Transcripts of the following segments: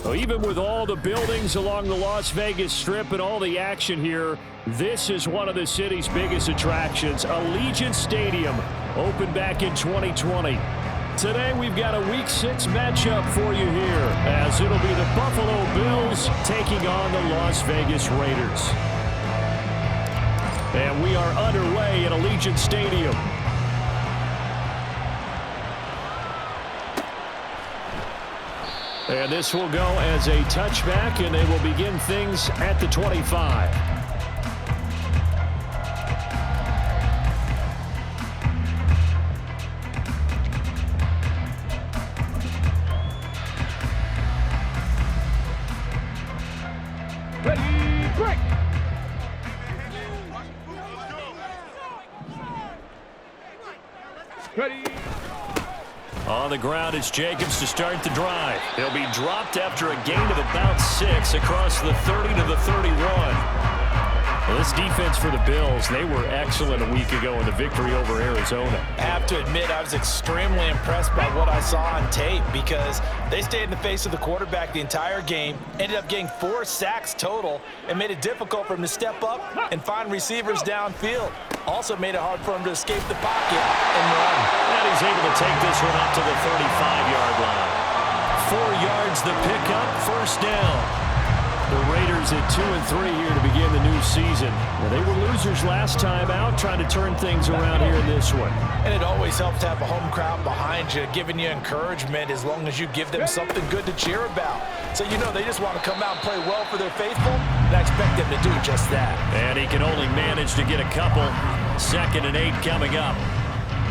Well, even with all the buildings along the Las Vegas Strip and all the action here, this is one of the city's biggest attractions. Allegiant Stadium opened back in 2020. Today we've got a Week 6 matchup for you here, as it'll be the Buffalo Bills taking on the Las Vegas Raiders. And we are underway at Allegiant Stadium. And this will go as a touchback, and they will begin things at the 25. Ready, break! Ready! On the ground, it's Jacobs to start the drive. He'll be dropped after a gain of about 6 across the 30 to the 31. Well, this defense for the Bills, they were excellent a week ago in the victory over Arizona. I have to admit, I was extremely impressed by what I saw on tape because they stayed in the face of the quarterback the entire game, ended up getting 4 sacks total, and made it difficult for him to step up and find receivers downfield. Also made it hard for him to escape the pocket and run. And he's able to take this one up to the 35-yard line. 4 yards the pickup, first down. The Raiders at 2-3 here to begin the new season. Well, they were losers last time out, trying to turn things around here in this one. And it always helps to have a home crowd behind you, giving you encouragement as long as you give them something good to cheer about. So, you know, they just want to come out and play well for their faithful, and I expect them to do just that. And he can only manage to get a couple. 2nd and 8 coming up.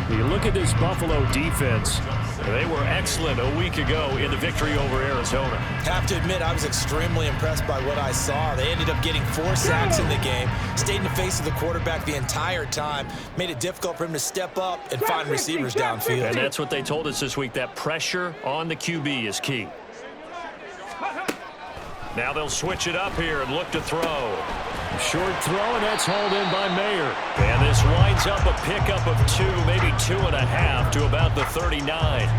You look at this Buffalo defense. They were excellent a week ago in the victory over Arizona. Have to admit, I was extremely impressed by what I saw. They ended up getting 4 sacks in the game, stayed in the face of the quarterback the entire time, made it difficult for him to step up and find receivers downfield. And that's what they told us this week, that pressure on the QB is key. Now they'll switch it up here and look to throw. Short throw, and that's hauled in by Mayer. And this winds up a pickup of 2, maybe 2.5 to about the 39.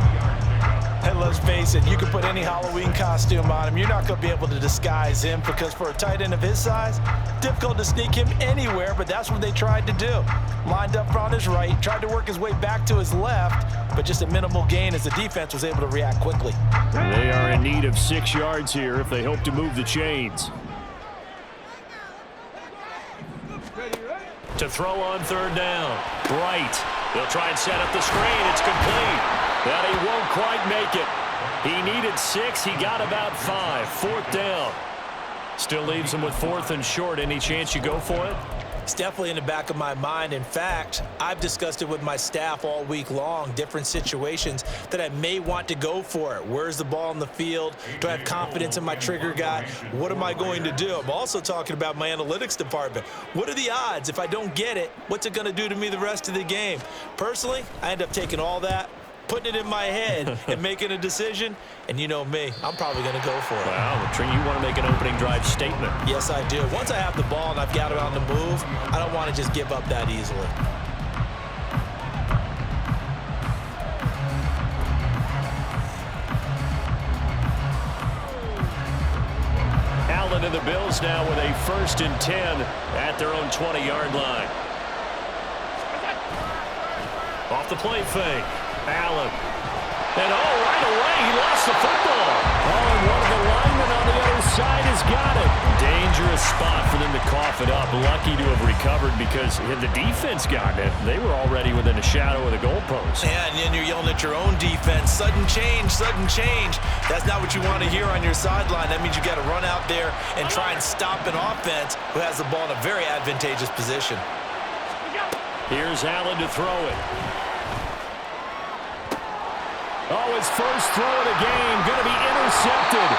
And let's face it, you can put any Halloween costume on him. You're not going to be able to disguise him because for a tight end of his size, difficult to sneak him anywhere, but that's what they tried to do. Lined up on his right, tried to work his way back to his left, but just a minimal gain as the defense was able to react quickly. They are in need of 6 yards here if they hope to move the chains. To throw on 3rd down. Bright. They'll try and set up the screen. It's complete. But he won't quite make it. He needed 6. He got about 5. 4th down. Still leaves him with 4th and short. Any chance you go for it? It's definitely in the back of my mind. In fact, I've discussed it with my staff all week long, different situations that I may want to go for it. Where's the ball in the field? Do I have confidence in my trigger guy? What am I going to do? I'm also talking about my analytics department. What are the odds? If I don't get it, what's it going to do to me the rest of the game? Personally, I end up taking all that, putting it in my head and making a decision, and you know me, I'm probably going to go for it. Wow, Trinh, you want to make an opening drive statement. Yes, I do. Once I have the ball and I've got it on the move, I don't want to just give up that easily. Allen and the Bills now with a 1st and 10 at their own 20-yard line. Off the play fake. Allen. And right away, he lost the football. And one of the linemen on the other side has got it. Dangerous spot for them to cough it up. Lucky to have recovered because had the defense gotten it, they were already within a shadow of the goalpost. Yeah, and then you're yelling at your own defense. Sudden change, sudden change. That's not what you want to hear on your sideline. That means you got to run out there and try and stop an offense who has the ball in a very advantageous position. Here's Allen to throw it. Oh, his first throw of the game, going to be intercepted.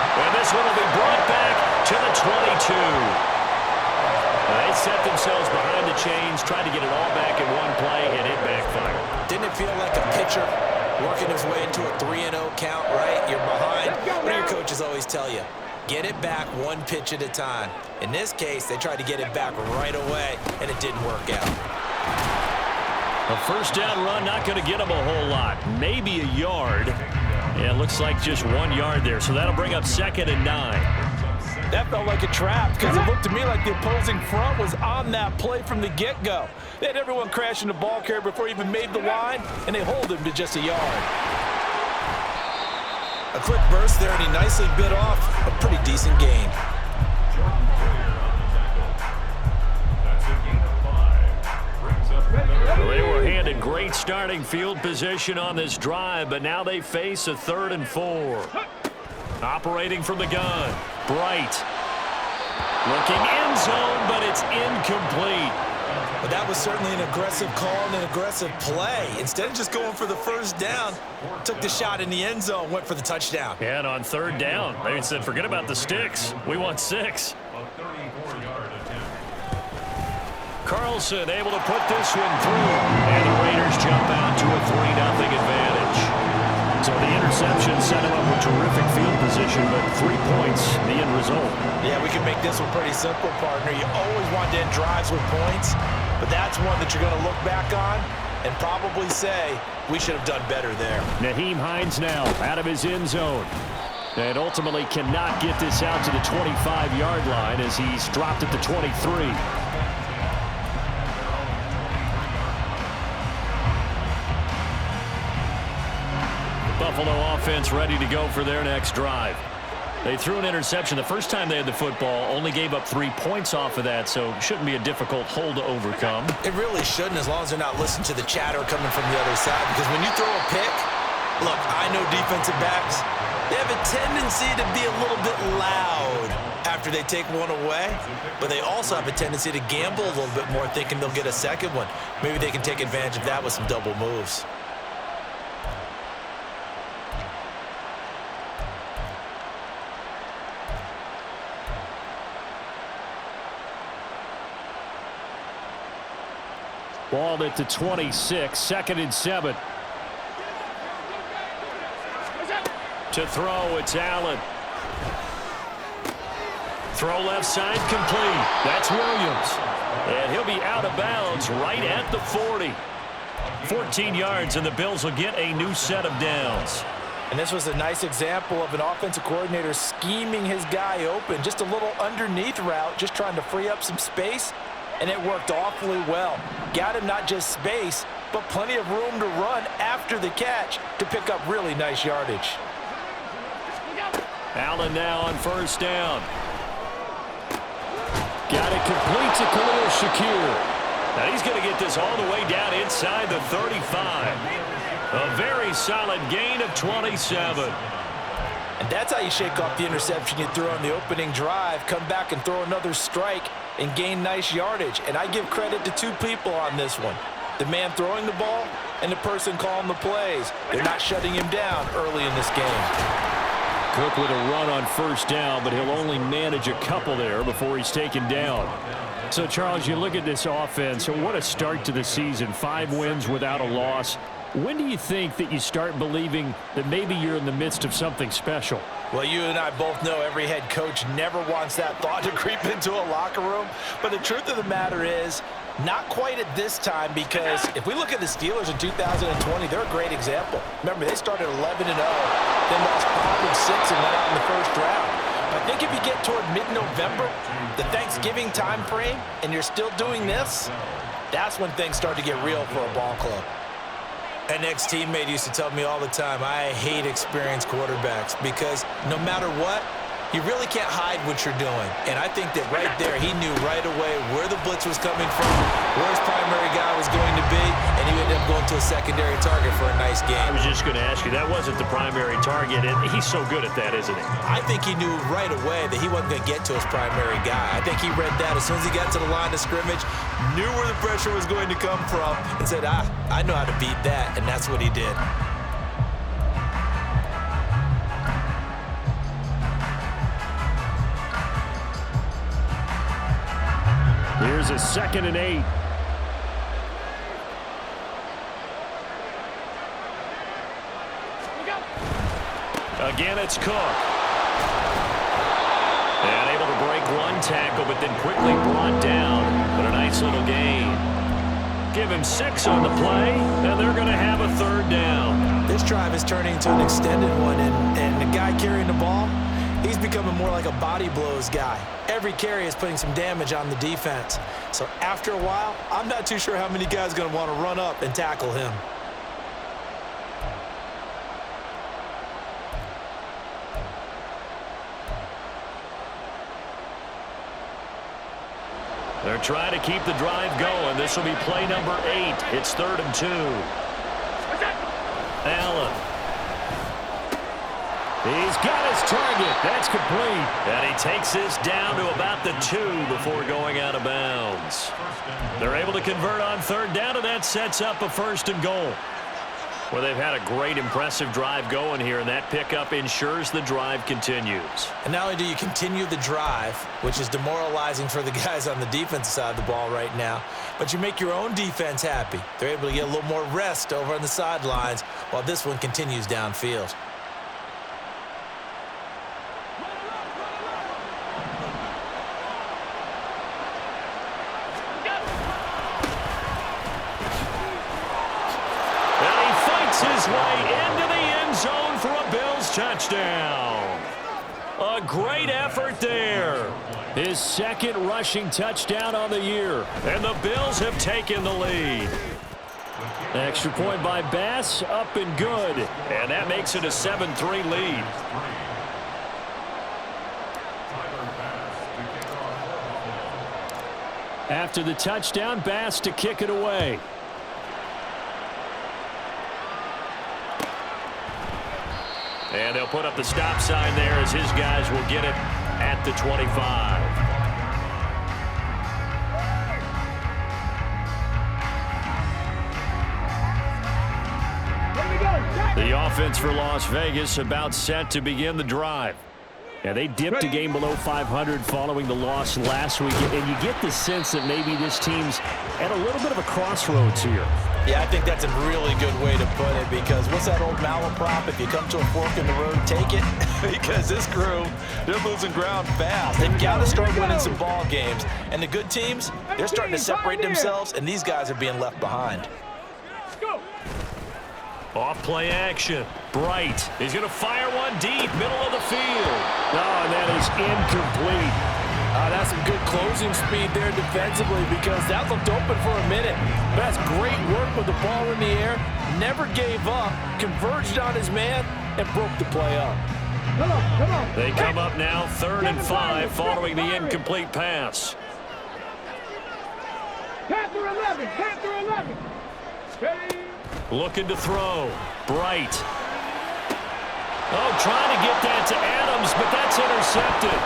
And this one will be brought back to the 22. They set themselves behind the chains, tried to get it all back in one play, and it backfired. Didn't it feel like a pitcher working his way into a 3-0 count, right? You're behind. What do your coaches always tell you? Get it back one pitch at a time. In this case, they tried to get it back right away, and it didn't work out. A first down run, not going to get him a whole lot. Maybe a yard. Yeah, it looks like just 1 yard there, so that'll bring up 2nd and 9. That felt like a trap because it looked to me like the opposing front was on that play from the get-go. They had everyone crashing the ball carrier before he even made the line, and they hold him to just a yard. A quick burst there, and he nicely bit off a pretty decent gain. They were handed great starting field position on this drive, but now they face a 3rd and 4. Operating from the gun, Bright. Looking end zone, but it's incomplete. But that was certainly an aggressive call and an aggressive play. Instead of just going for the first down, took the shot in the end zone, went for the touchdown. And on 3rd down, they said, forget about the sticks. We want 6. Carlson able to put this one through. And the Raiders jump out to a 3-0 advantage. So the interception set him up with terrific field position, but 3 points, the end result. Yeah, we can make this one pretty simple, partner. You always want to end drives with points, but that's one that you're going to look back on and probably say, we should have done better there. Nyheim Hines now out of his end zone. And ultimately cannot get this out to the 25-yard line as he's dropped at the 23. Buffalo offense ready to go for their next drive. They threw an interception the first time they had the football, only gave up 3 points off of that, so it shouldn't be a difficult hole to overcome. It really shouldn't, as long as they're not listening to the chatter coming from the other side, because when you throw a pick, look, I know defensive backs, they have a tendency to be a little bit loud after they take one away, but they also have a tendency to gamble a little bit more, thinking they'll get a second one. Maybe they can take advantage of that with some double moves. Ball at the 26, 2nd and 7. To throw, it's Allen. Throw left side complete. That's Williams. And he'll be out of bounds right at the 40. 14 yards, and the Bills will get a new set of downs. And this was a nice example of an offensive coordinator scheming his guy open. Just a little underneath route, just trying to free up some space. And it worked awfully well. Got him not just space, but plenty of room to run after the catch to pick up really nice yardage. Allen now on 1st down. Got it complete to Khalil Shakir. Now he's going to get this all the way down inside the 35. A very solid gain of 27. And that's how you shake off the interception you threw on the opening drive, come back and throw another strike and gain nice yardage. And I give credit to 2 people on this one. The man throwing the ball and the person calling the plays. They're not shutting him down early in this game. Cook with a run on 1st down, but he'll only manage a couple there before he's taken down. So, Charles, you look at this offense, what a start to the season. 5 wins without a loss. When do you think that you start believing that maybe you're in the midst of something special? Well, you and I both know every head coach never wants that thought to creep into a locker room. But the truth of the matter is, not quite at this time, because if we look at the Steelers in 2020, they're a great example. Remember, they started 11-0, then lost 5 and 6 and went out in the first round. I think if you get toward mid-November, the Thanksgiving time frame, and you're still doing this, that's when things start to get real for a ball club. An ex-teammate used to tell me all the time, I hate experienced quarterbacks because no matter what, you really can't hide what you're doing. And I think that right there, he knew right away where the blitz was coming from, where his primary guy was going to be, and he ended up going to a secondary target for a nice game. I was just going to ask you, that wasn't the primary target, and he's so good at that, isn't he? I think he knew right away that he wasn't going to get to his primary guy. I think he read that as soon as he got to the line of scrimmage, knew where the pressure was going to come from, and said, I know how to beat that, and that's what he did. Here's a 2nd and 8. Again, it's Cook. And able to break one tackle, but then quickly brought down. But a nice little gain. give him 6 on the play, and they're going to have a third down. This drive is turning into an extended one, and the guy carrying the ball, he's becoming more like a body blows guy. Every carry is putting some damage on the defense. So after a while, I'm not too sure how many guys are going to want to run up and tackle him. They're trying to keep the drive going. This will be play number 8. It's 3rd and 2. Allen. He's got his target. That's complete. And he takes this down to about the 2 before going out of bounds. They're able to convert on 3rd down, and that sets up a 1st and goal. Well, they've had a great, impressive drive going here, and that pickup ensures the drive continues. And not only do you continue the drive, which is demoralizing for the guys on the defensive side of the ball right now, but you make your own defense happy. They're able to get a little more rest over on the sidelines while this one continues downfield. His way into the end zone for a Bills touchdown. A great effort there. His 2nd rushing touchdown on the year. And the Bills have taken the lead. Extra point by Bass, up and good. And that makes it a 7-3 lead. After the touchdown, Bass to kick it away. And they'll put up the stop sign there as his guys will get it at the 25. The offense for Las Vegas about set to begin the drive. And they dipped a game below 500 following the loss last week. And you get the sense that maybe this team's at a little bit of a crossroads here. Yeah, I think that's a really good way to put it, because what's that old malaprop? If you come to a fork in the road, take it. Because this crew, they're losing ground fast. They've got to start winning some ball games. And the good teams, they're starting to separate themselves, and these guys are being left behind. Off play action. Bright. He's going to fire one deep, middle of the field. Oh, and that is incomplete. That's some good closing speed there defensively, because that looked open for a minute. But that's great work with the ball in the air. Never gave up, converged on his man, and broke the play up. Come on. They come up now 3rd and 5 following the incomplete pass. Panther 11. Ready? Looking to throw. Bright. Oh, trying to get that to Adams, but that's intercepted.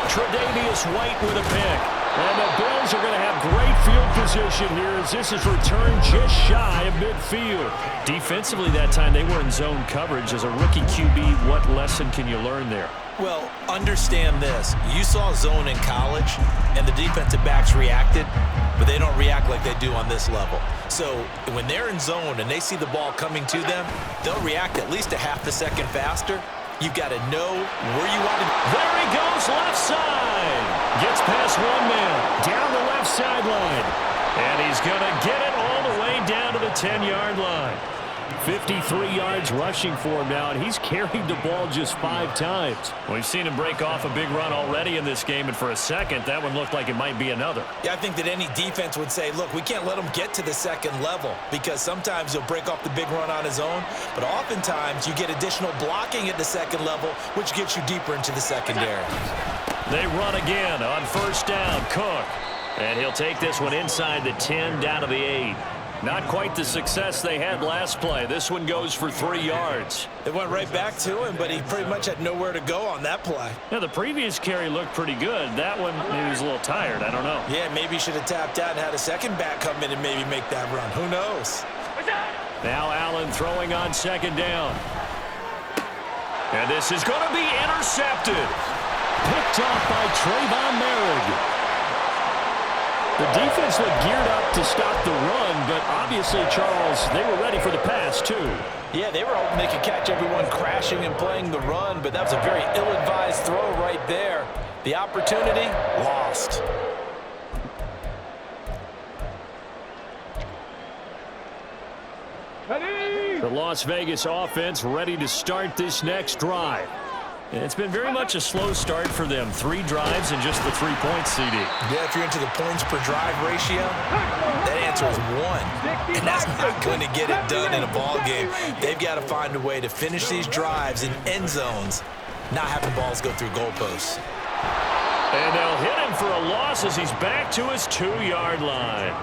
Tre'Davious White with a pick. And the Bills are going to have great field position here as this is returned just shy of midfield. Defensively that time, they were in zone coverage. As a rookie QB, what lesson can you learn there? Well, understand this. You saw zone in college, and the defensive backs reacted, but they don't react like they do on this level. So when they're in zone and they see the ball coming to them, they'll react at least a half a second faster. You've got to know where you want to go. There he goes, left side. Gets past one man, down the left sideline. And he's going to get it all the way down to the 10-yard line. 53 yards rushing for him now, and he's carried the ball just 5 times. We've seen him break off a big run already in this game, and for a second, that one looked like it might be another. Yeah, I think that any defense would say, look, we can't let him get to the second level, because sometimes he'll break off the big run on his own, but oftentimes you get additional blocking at the second level, which gets you deeper into the secondary. They run again on 1st down, Cook. And he'll take this one inside the 10 down to the 8. Not quite the success they had last play. This one goes for 3 yards. It went right back to him, but he pretty much had nowhere to go on that play. Now, the previous carry looked pretty good. That one, he was a little tired. I don't know. Yeah, maybe he should have tapped out and had a second back come in and maybe make that run. Who knows? Now Allen throwing on 2nd down. And this is going to be intercepted. Picked off by Trayvon Merrick. The defense looked geared up to stop the run, but obviously, Charles, they were ready for the pass, too. Yeah, they were hoping they could catch everyone crashing and playing the run, but that was a very ill-advised throw right there. The opportunity, lost. Ready? The Las Vegas offense ready to start this next drive. And it's been very much a slow start for them. 3 drives and just the 3 points, CD. Yeah, if you're into the points per drive ratio, that answer is 1. And that's not going to get it done in a ball game. They've got to find a way to finish these drives in end zones, not having balls go through goalposts. And they'll hit him for a loss as he's back to his 2-yard line.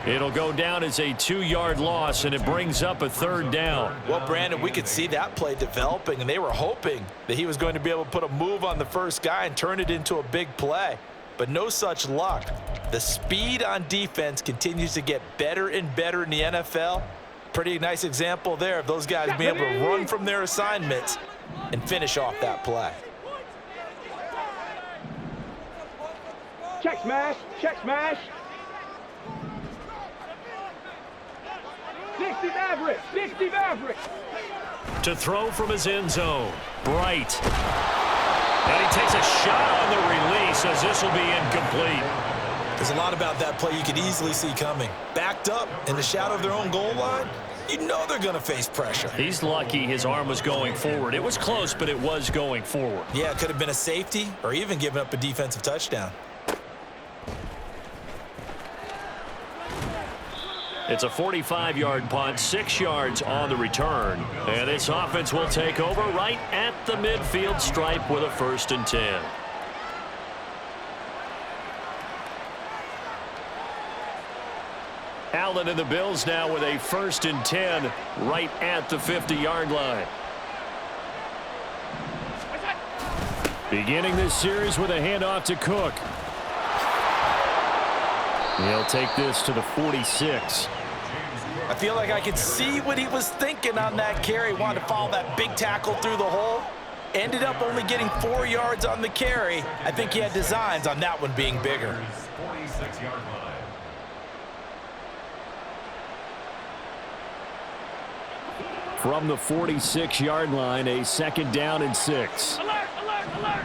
It'll go down as a 2-yard loss, and it brings up a 3rd down. Well, Brandon, we could see that play developing, and they were hoping that he was going to be able to put a move on the first guy and turn it into a big play. But no such luck. The speed on defense continues to get better and better in the NFL. Pretty nice example there of those guys being able to run from their assignments and finish off that play. Check smash. Check smash. 60 Maverick. 60 Maverick. To throw from his end zone. Bright. And he takes a shot on the release as this will be incomplete. There's a lot about that play you could easily see coming. Backed up in the shadow of their own goal line, you know they're going to face pressure. He's lucky his arm was going forward. It was close, but it was going forward. Yeah, it could have been a safety or even given up a defensive touchdown. It's a 45-yard punt, 6 yards on the return. And this offense will take over right at the midfield stripe with a 1st and 10. Allen and the Bills now with a 1st and 10 right at the 50-yard line. Beginning this series with a handoff to Cook. He'll take this to the 46. I feel like I could see what he was thinking on that carry. Wanted to follow that big tackle through the hole. Ended up only getting 4 yards on the carry. I think he had designs on that one being bigger. From the 46-yard line, a 2nd down and 6. Alert, alert, alert.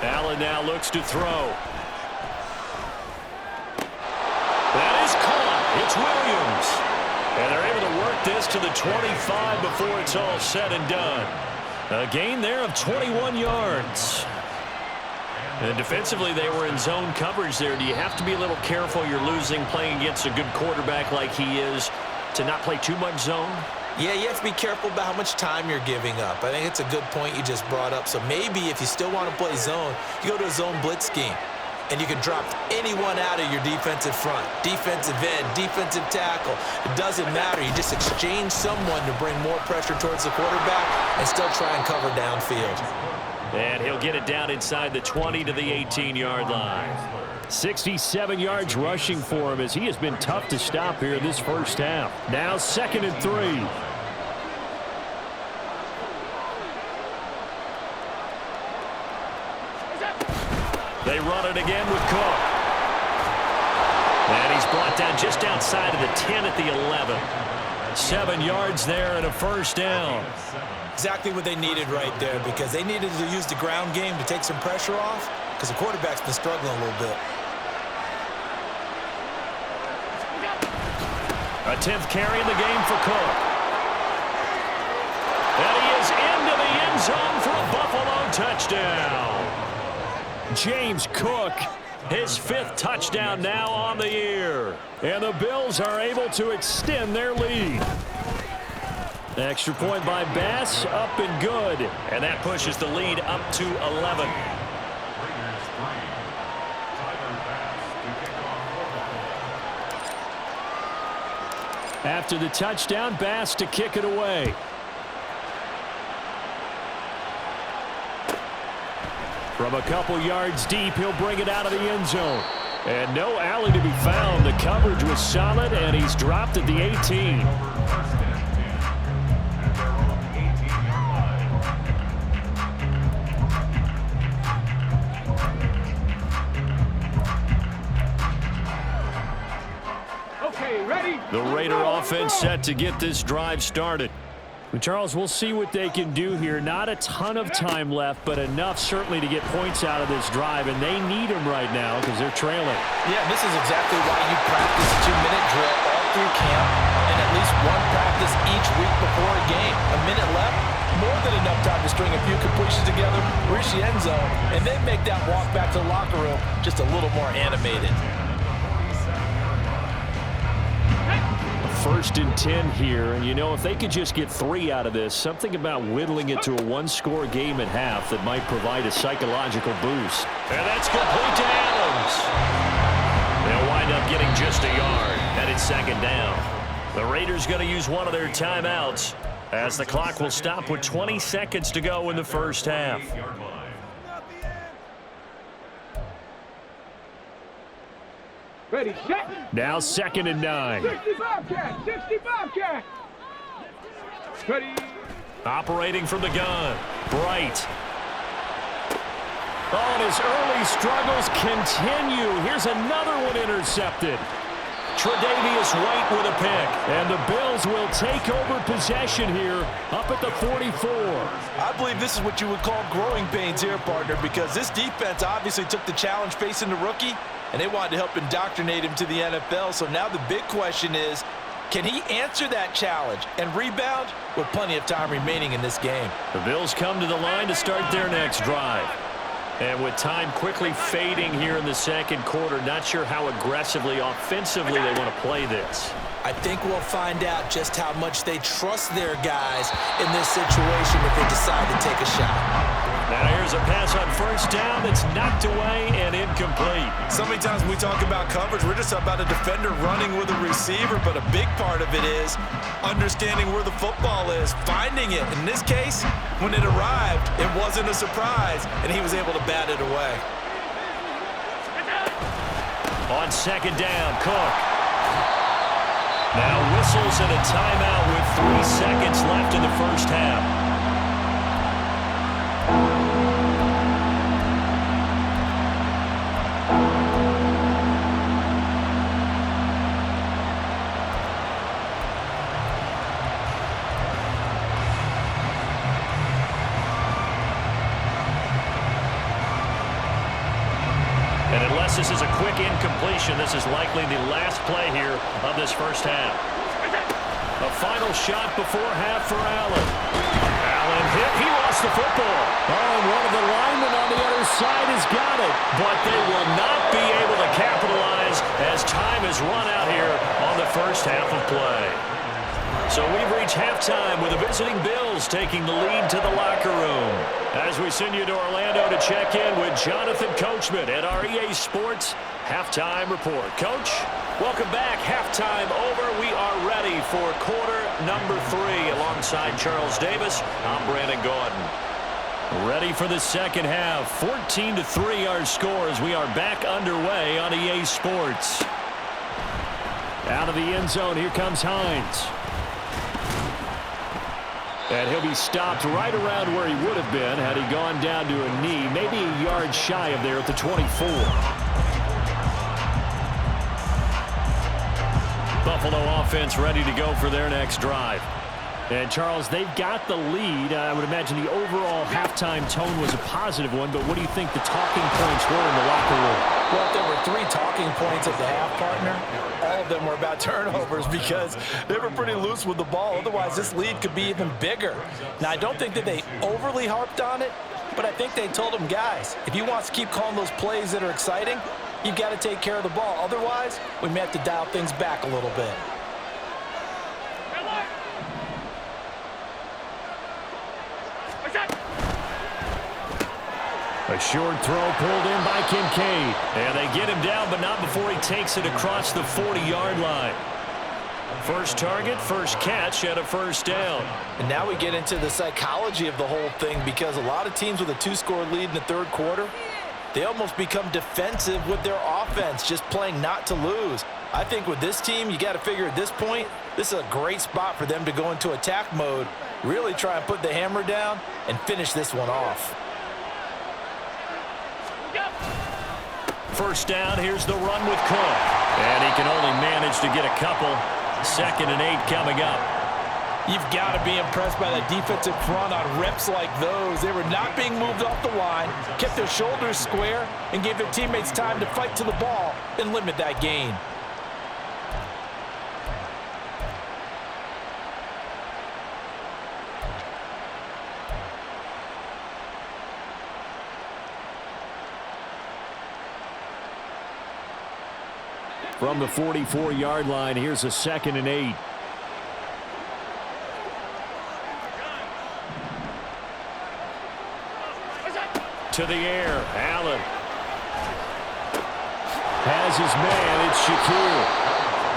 Allen now looks to throw. That is caught. It's Williams. And they're able to work this to the 25 before it's all said and done. A gain there of 21 yards. And defensively, they were in zone coverage there. Do you have to be a little careful? You're losing playing against a good quarterback like he is to not play too much zone? Yeah, you have to be careful about how much time you're giving up. I think it's a good point you just brought up. So maybe if you still want to play zone, you go to a zone blitz scheme. And you can drop anyone out of your defensive front. Defensive end, defensive tackle. It doesn't matter. You just exchange someone to bring more pressure towards the quarterback and still try and cover downfield. And he'll get it down inside the 20 to the 18-yard line. 67 yards rushing for him as he has been tough to stop here this first half. Now 2nd and 3. They run it again with Cook. And he's brought down just outside of the 10 at the 11. 7 yards there and a 1st down. Exactly what they needed right there because they needed to use the ground game to take some pressure off because the quarterback's been struggling a little bit. A 10th carry in the game for Cook. And he is into the end zone for a Buffalo touchdown. James Cook, his 5th touchdown now on the year. And the Bills are able to extend their lead. Extra point by Bass, up and good. And that pushes the lead up to 11. After the touchdown, Bass to kick it away. From a couple yards deep, he'll bring it out of the end zone. And no alley to be found. The coverage was solid, and he's dropped at the 18. Okay, ready? The Raider offense set to get this drive started. Charles, we'll see what they can do here. Not a ton of time left, but enough certainly to get points out of this drive, and they need them right now because they're trailing. Yeah, this is exactly why you practice a 2-minute drill all through camp and at least one practice each week before a game. A minute left, more than enough time to string a few completions together, reach the end zone, and then make that walk back to the locker room just a little more animated. 1st and 10 here, and you know, if they could just get 3 out of this, something about whittling it to a one-score game at half that might provide a psychological boost. And that's complete to Adams. They'll wind up getting just a yard, and it's 2nd down. The Raiders going to use one of their timeouts as the clock will stop with 20 seconds to go in the first half. Ready, set. Now 2nd and 9. 65 cat, 65 cat. Ready. Operating from the gun. Bright. Oh, and his early struggles continue. Here's another one intercepted. Tre'Davious White with a pick. And the Bills will take over possession here up at the 44. I believe this is what you would call growing pains here, partner, because this defense obviously took the challenge facing the rookie, and they wanted to help indoctrinate him to the NFL. So now the big question is, can he answer that challenge and rebound with plenty of time remaining in this game? The Bills come to the line to start their next drive. And with time quickly fading here in the 2nd quarter, not sure how aggressively, offensively they want to play this. I think we'll find out just how much they trust their guys in this situation if they decide to take a shot. Now here's a pass on 1st down that's knocked away and incomplete. So many times when we talk about coverage, we're just about a defender running with a receiver, but a big part of it is understanding where the football is, finding it. In this case, when it arrived, it wasn't a surprise, and he was able to bat it away. On 2nd down, Cook. Now whistles and a timeout with 3 seconds left in the first half. And unless this is a quick incompletion, this is likely the last play here of this first half. A final shot before half for Allen. Allen hit. He lost the football. Oh, and one of the linemen on the other side has got it. But they will not be able to capitalize as time has run out here on the first half of play. So we've reached halftime with the visiting Bills taking the lead to the locker room. As we send you to Orlando to check in with Jonathan Coachman at our EA Sports Halftime Report. Coach, welcome back. Halftime over. We are ready for quarter number 3 alongside Charles Davis. I'm Brandon Gordon. Ready for the second half. 14-3 our score as we are back underway on EA Sports. Out of the end zone, here comes Hines. And he'll be stopped right around where he would have been had he gone down to a knee, maybe a yard shy of there at the 24. Buffalo offense ready to go for their next drive. And, Charles, they've got the lead. I would imagine the overall halftime tone was a positive one, but what do you think the talking points were in the locker room? Well, if there were 3 talking points at the half, partner, all of them were about turnovers because they were pretty loose with the ball. Otherwise, this lead could be even bigger. Now, I don't think that they overly harped on it, but I think they told them, guys, if you want to keep calling those plays that are exciting, you've got to take care of the ball. Otherwise, we may have to dial things back a little bit. A short throw pulled in by Kincaid. And they get him down, but not before he takes it across the 40-yard line. First target, first catch, and a first down. And now we get into the psychology of the whole thing because a lot of teams with a 2-score lead in the 3rd quarter, they almost become defensive with their offense, just playing not to lose. I think with this team, you got to figure at this point, this is a great spot for them to go into attack mode, really try and put the hammer down and finish this one off. First down, here's the run with Cook. And he can only manage to get a couple. 2nd and 8 coming up. You've got to be impressed by that defensive front on reps like those. They were not being moved off the line, kept their shoulders square, and gave their teammates time to fight to the ball and limit that gain. From the 44-yard line, here's a 2nd and 8. To the air, Allen has his man. It's Shakir.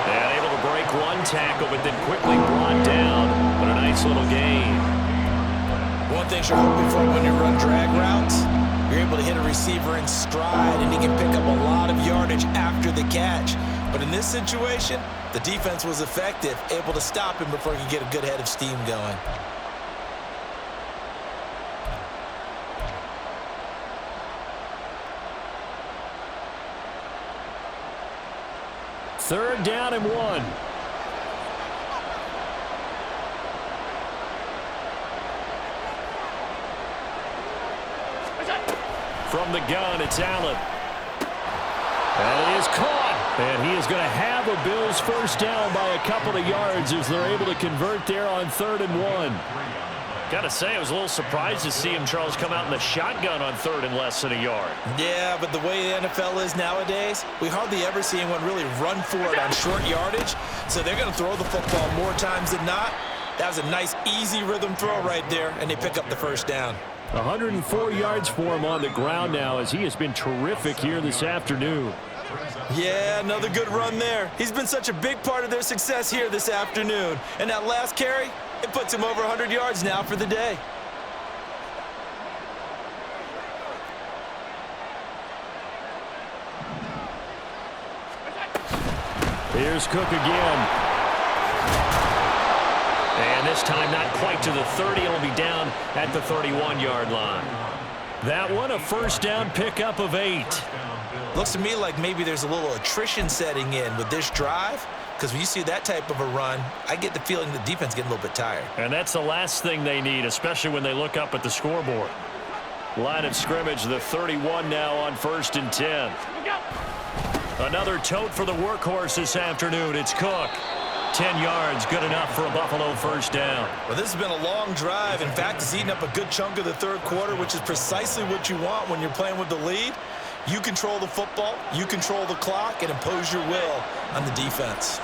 And able to break one tackle, but then quickly brought down. But a nice little gain. One thing you're hoping for when you run drag routes, you're able to hit a receiver in stride, and he can pick up a lot of yardage after the catch. But in this situation, the defense was effective, able to stop him before he could get a good head of steam going. Third down and 1. From the gun, it's Allen. And it is caught. And he is going to have a Bills first down by a couple of yards as they're able to convert there on 3rd and 1. Got to say, I was a little surprised to see him, Charles, come out in the shotgun on 3rd and less than a yard. Yeah, but the way the NFL is nowadays, we hardly ever see anyone really run for it on short yardage. So they're going to throw the football more times than not. That was a nice, easy rhythm throw right there, and they pick up the first down. 104 yards for him on the ground now as he has been terrific here this afternoon. Yeah, another good run there. He's been such a big part of their success here this afternoon. And that last carry, it puts him over 100 yards now for the day. Here's Cook again. And this time not quite to the 30. It'll be down at the 31-yard line. That one a first down pickup of 8. Looks to me like maybe there's a little attrition setting in with this drive, because when you see that type of a run, I get the feeling the defense getting a little bit tired. And that's the last thing they need, especially when they look up at the scoreboard. Line of scrimmage, the 31 now on 1st and 10. Another tote for the workhorse this afternoon. It's Cook. 10 yards, good enough for a Buffalo first down. Well, this has been a long drive. In fact, it's eaten up a good chunk of the 3rd quarter, which is precisely what you want when you're playing with the lead. You control the football, you control the clock, and impose your will on the defense.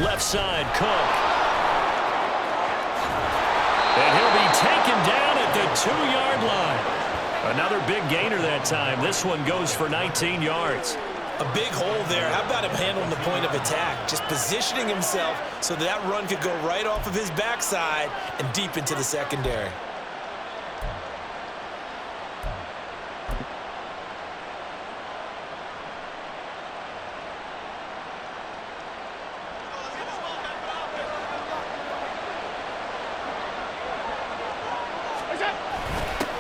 Left side, Cook. And he'll be taken down at the 2-yard line. Another big gainer that time. This one goes for 19 yards. A big hole there. How about him handling the point of attack? Just positioning himself so that run could go right off of his backside and deep into the secondary.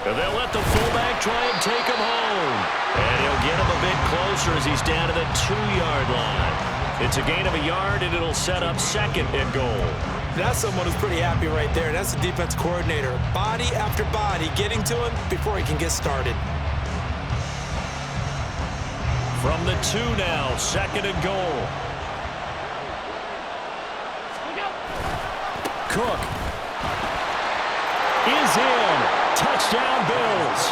And they'll let the fullback try and take him home. And he'll get him a bit closer as he's down to the 2-yard line. It's a gain of a yard, and it'll set up 2nd and goal. That's someone who's pretty happy right there. That's the defense coordinator. Body after body getting to him before he can get started. From the 2 now, 2nd and goal. Cook is in. Touchdown, Bills.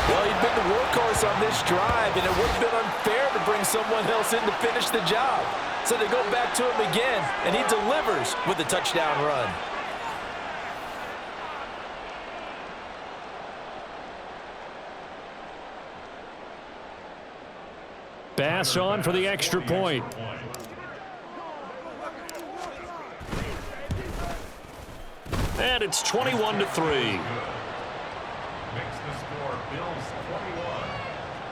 Well, he'd been the workhorse on this drive, and it would have been unfair to bring someone else in to finish the job. So they go back to him again, and he delivers with a touchdown run. Pass on for the extra point. And it's 21-3. Makes the score Bills 21,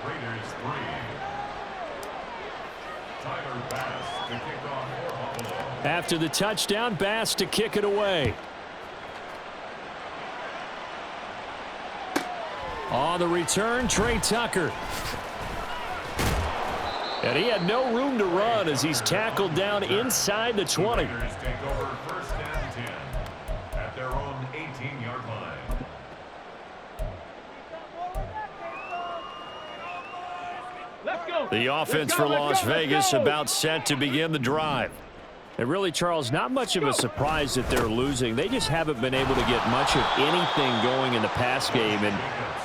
Raiders 3. Tyler Bass to kick off for Buffalo. After the touchdown, Bass to kick it away. On the return, Trey Tucker. And he had no room to run as he's tackled down inside the 20. Raiders take over first and 10 at their own 18-yard line. Let's go. The offense for Las Vegas about set to begin the drive. And really, Charles, not much of a surprise that they're losing. They just haven't been able to get much of anything going in the pass game. And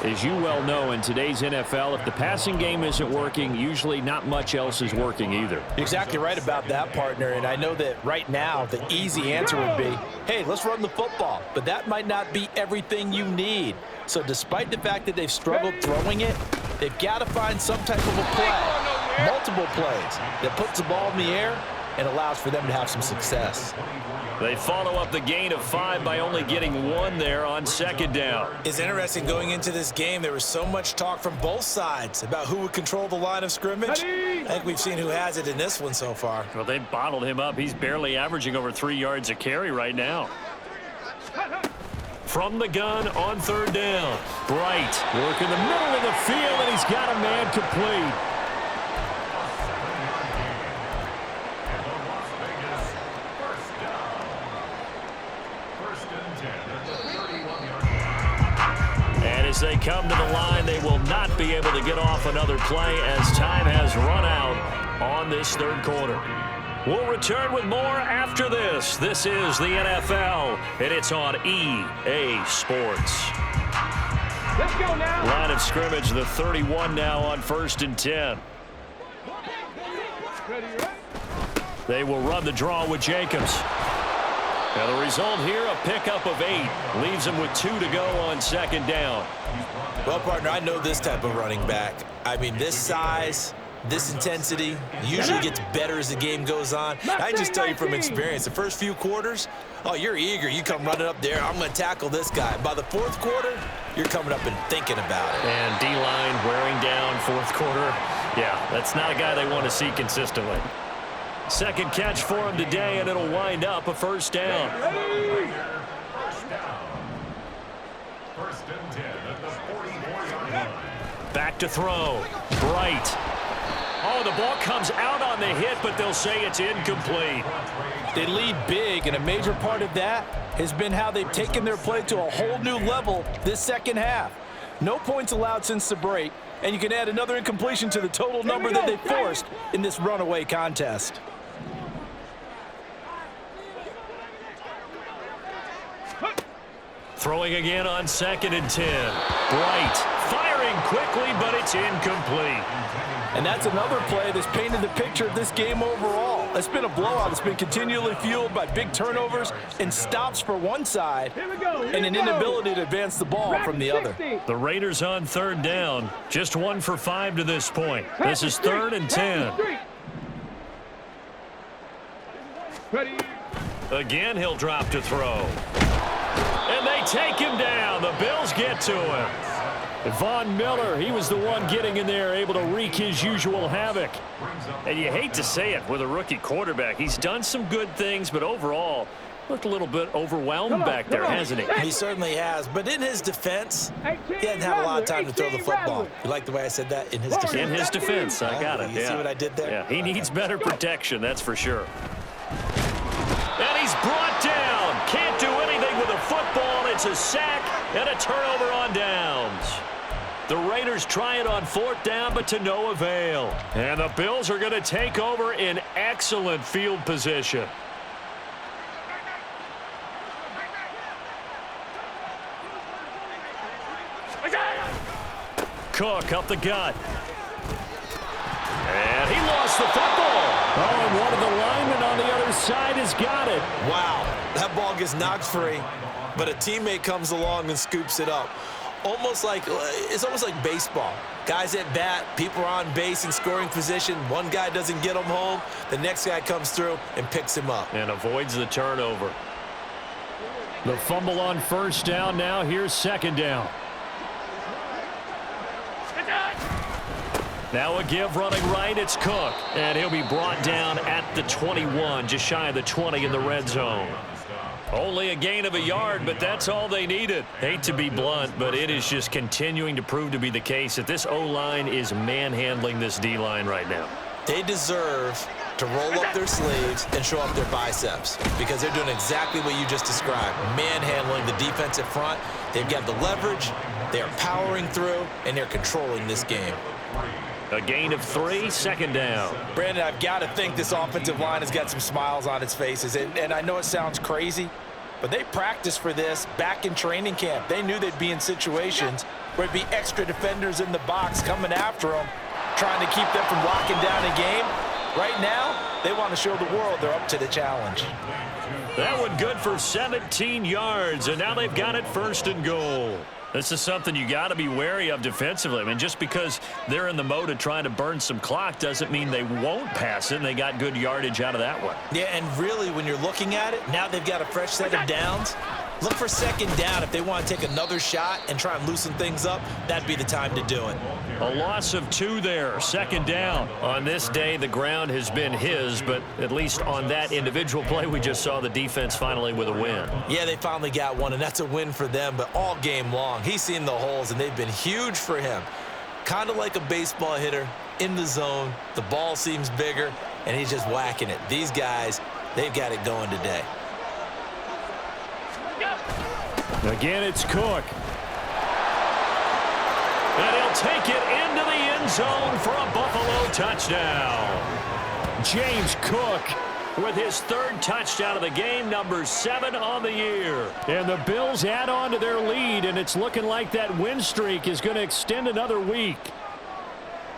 as you well know, in today's NFL, if the passing game isn't working, usually not much else is working either. You're exactly right about that, partner. And I know that right now the easy answer would be, hey, let's run the football. But that might not be everything you need. So despite the fact that they've struggled throwing it, they've got to find some type of a play, multiple plays, that puts the ball in the air and allows for them to have some success. They follow up the gain of 5 by only getting 1 there on second down. It's interesting going into this game. There was so much talk from both sides about who would control the line of scrimmage. I think we've seen who has it in this one so far. Well, they bottled him up. He's barely averaging over 3 yards a carry right now. From the gun on third down. Bright working the middle of the field, and he's got a man complete. As they come to the line, they will not be able to get off another play as time has run out on this third quarter. We'll return with more after this. This is the NFL, and it's on EA Sports. Let's go now. Line of scrimmage, the 31 now on 1st and 10. Ready, right? They will run the draw with Jacobs. Now the result here, a pickup of 8. Leaves them with 2 to go on second down. Well, partner, I know this type of running back. I mean, this size, this intensity usually gets better as the game goes on. I just tell you from experience, the first few quarters, oh, you're eager. You come running up there. I'm going to tackle this guy. By the fourth quarter, you're coming up and thinking about it. And D-line wearing down fourth quarter. Yeah, that's not a guy they want to see consistently. Second catch for him today, and it'll wind up a first down. First down. First and 10 at the 44-yard line. Back to throw. Bright. Oh, the ball comes out on the hit, but they'll say it's incomplete. They lead big, and a major part of that has been how they've taken their play to a whole new level this second half. No points allowed since the break, and you can add another incompletion to the total number that they forced in this runaway contest. Throwing again on 2nd and 10. Bright firing quickly, but it's incomplete. And that's another play that's painted the picture of this game overall. It's been a blowout. It's been continually fueled by big turnovers and stops for one side and an inability to advance the ball from the other. The Raiders on third down. Just 1 for 5 to this point. This is 3rd and 10. Ready. Again, he'll drop to throw. And they take him down. The Bills get to him. Von Miller, he was the one getting in there, able to wreak his usual havoc. And you hate to say it with a rookie quarterback. He's done some good things, but overall, looked a little bit overwhelmed back there, hasn't he? He certainly has. But in his defense, he didn't have a lot of time to throw the football. You like the way I said that? In his defense. In his defense, I got it. You see what I did there? Yeah, he needs better protection, that's for sure. And he's brought down. Can't do anything with the football. It's a sack and a turnover on downs. The Raiders try it on 4th down, but to no avail. And the Bills are going to take over in excellent field position. Cook up the gut. And he lost the football. Oh, and one of the linemen on the other side has got it. Wow, that ball gets knocked free, but a teammate comes along and scoops it up. It's almost like baseball. Guys at bat, people are on base in scoring position. One guy doesn't get him home. The next guy comes through and picks him up. And avoids the turnover. The fumble on 1st down. Now here's 2nd down. Now a give running right. It's Cook. And he'll be brought down at the 21, just shy of the 20 in the red zone. Only a gain of a yard, but that's all they needed. Hate to be blunt, but it is just continuing to prove to be the case that this O-line is manhandling this D-line right now. They deserve to roll up their sleeves and show up their biceps because they're doing exactly what you just described, manhandling the defensive front. They've got the leverage, they're powering through, and they're controlling this game. A gain of 3, second down. Brandon, I've got to think this offensive line has got some smiles on its faces, and I know it sounds crazy, but they practiced for this back in training camp. They knew they'd be in situations where it'd be extra defenders in the box coming after them, trying to keep them from locking down a game. Right now, they want to show the world they're up to the challenge. That one good for 17 yards, and now they've got it first and goal. This is something you got to be wary of defensively. I mean, just because they're in the mode of trying to burn some clock doesn't mean they won't pass it, and they got good yardage out of that one. Yeah, and really, when you're looking at it, now they've got a fresh set of downs. Look for second down. If they want to take another shot and try and loosen things up, that'd be the time to do it. A loss of 2 there, second down. On this day, the ground has been his, but at least on that individual play, we just saw the defense finally with a win. Yeah, they finally got one, and that's a win for them, but all game long, he's seen the holes, and they've been huge for him. Kind of like a baseball hitter in the zone. The ball seems bigger, and he's just whacking it. These guys, they've got it going today. Again, it's Cook. And he'll take it into the end zone for a Buffalo touchdown. James Cook with his 3rd touchdown of the game, number 7 on the year. And the Bills add on to their lead, and it's looking like that win streak is going to extend another week.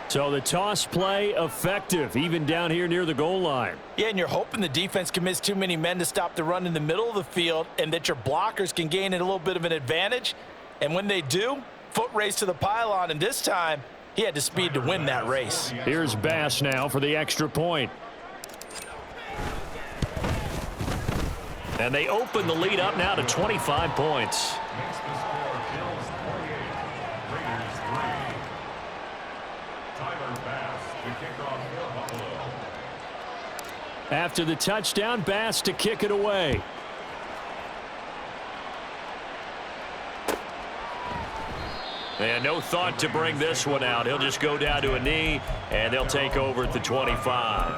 So the toss play effective, even down here near the goal line. Yeah, and you're hoping the defense commits too many men to stop the run in the middle of the field and that your blockers can gain a little bit of an advantage. And when they do, foot race to the pylon, and this time he had the speed to win that race. Here's Bass now for the extra point. And they open the lead up now to 25 points. Makes the score Bills 48, Raiders 3. Tyler Bass to kick off for Buffalo. After the touchdown, Bass to kick it away. And no thought to bring this one out. He'll just go down to a knee, and they'll take over at the 25.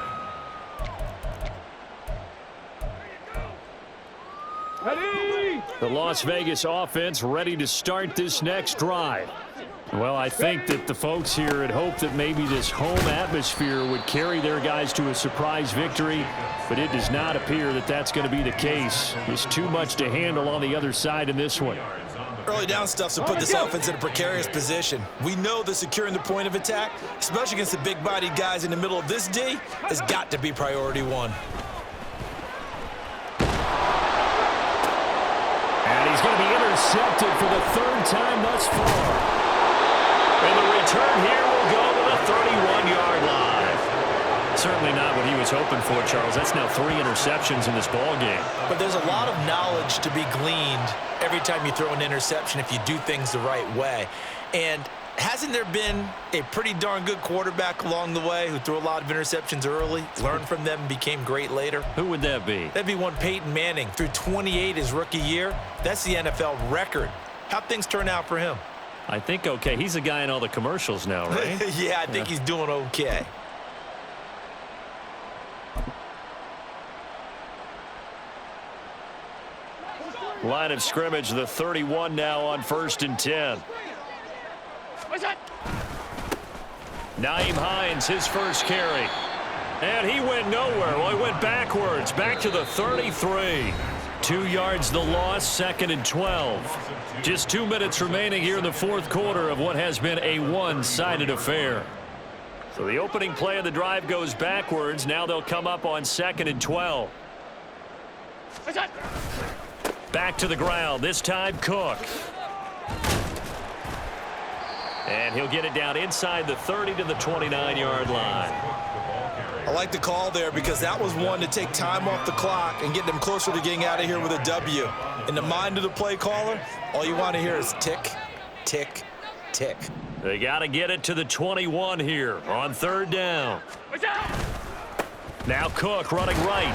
Ready? The Las Vegas offense ready to start this next drive. Well, I think that the folks here had hoped that maybe this home atmosphere would carry their guys to a surprise victory, but it does not appear that that's going to be the case. There's too much to handle on the other side in this one. Early down stuff to put this offense in a precarious position. We know that securing the point of attack, especially against the big-bodied guys in the middle of this D, has got to be priority 1. And he's going to be intercepted for the 3rd time thus far. And the return here will go to the 31-yard line. Certainly not what he was hoping for, Charles. That's now 3 interceptions in this ball game. But there's a lot of knowledge to be gleaned every time you throw an interception if you do things the right way. And hasn't there been a pretty darn good quarterback along the way who threw a lot of interceptions early, learned from them, and became great later? Who would that be? That'd be one Peyton Manning. Threw 28 his rookie year. That's the NFL record. How'd things turn out for him? I think okay. He's a guy in all the commercials now, right? Yeah, I think he's doing okay. Line of scrimmage, the 31 now on 1st and 10. Naeem Hines, his first carry. And he went nowhere. Well, he went backwards, back to the 33. 2 yards the loss, 2nd and 12. Just 2 minutes remaining here in the 4th quarter of what has been a one-sided affair. So the opening play of the drive goes backwards. Now they'll come up on 2nd and 12. Back to the ground, this time Cook. And he'll get it down inside the 30 to the 29-yard line. I like the call there because that was one to take time off the clock and get them closer to getting out of here with a W. In the mind of the play caller, all you want to hear is tick, tick, tick. They got to get it to the 21 here on 3rd down. Now Cook running right.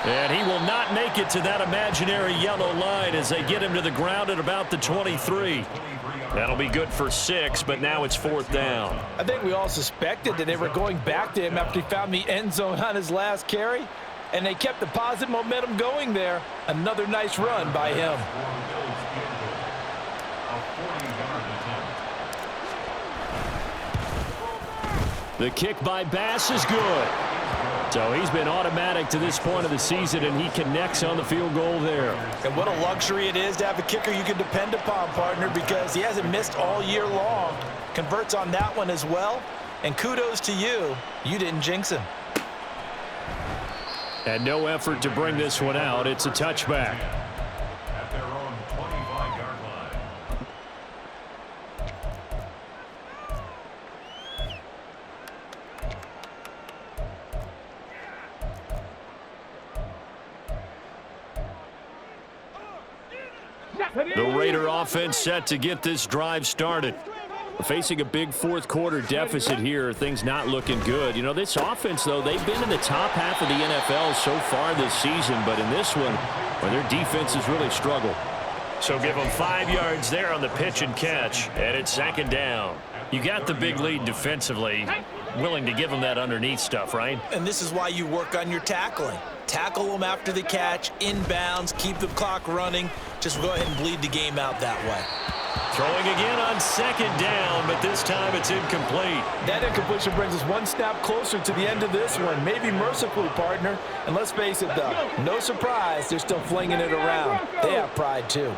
And he will not make it to that imaginary yellow line as they get him to the ground at about the 23. That'll be good for 6, but now it's 4th down. I think we all suspected that they were going back to him after he found the end zone on his last carry, and they kept the positive momentum going there. Another nice run by him. The kick by Bass is good. So he's been automatic to this point of the season, and he connects on the field goal there. And what a luxury it is to have a kicker you can depend upon, partner, because he hasn't missed all year long. Converts on that one as well. And kudos to you. You didn't jinx him. And no effort to bring this one out. It's a touchback. At their own 25-yard line. The Raider offense set to get this drive started. Facing a big fourth-quarter deficit here, things not looking good. You know, this offense, though, they've been in the top half of the NFL so far this season, but in this one, well, their defense has really struggled. So give them 5 yards there on the pitch and catch, and it's 2nd down. You got the big lead defensively, willing to give them that underneath stuff, right? And this is why you work on your tackling. Tackle them after the catch, inbounds, keep the clock running. Just go ahead and bleed the game out that way. Throwing again on 2nd down, but this time it's incomplete. That incompletion brings us one step closer to the end of this one. Maybe mercifully, partner. And let's face it, though, no surprise, they're still flinging it around. They have pride, too.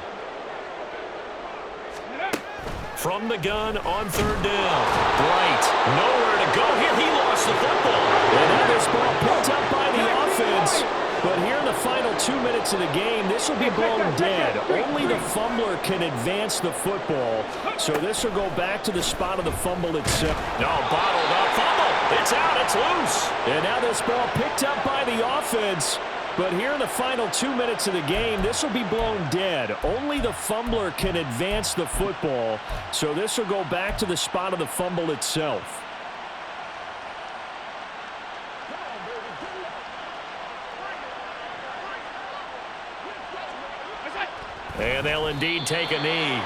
From the gun on 3rd down. Bright, nowhere to go here. He lost the football. And now this ball picked up by the offense. But here in the final 2 minutes of the game, this will be blown dead. Only the fumbler can advance the football. So this will go back to the spot of the fumble itself. No, bottled up. Fumble. It's out. It's loose. And now this ball picked up by the offense. But here in the final 2 minutes of the game, this will be blown dead. Only the fumbler can advance the football. So this will go back to the spot of the fumble itself. And they'll indeed take a knee.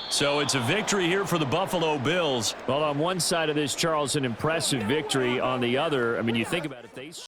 So it's a victory here for the Buffalo Bills. Well, on one side of this, Charles, an impressive victory. On the other, I mean, you think about it, they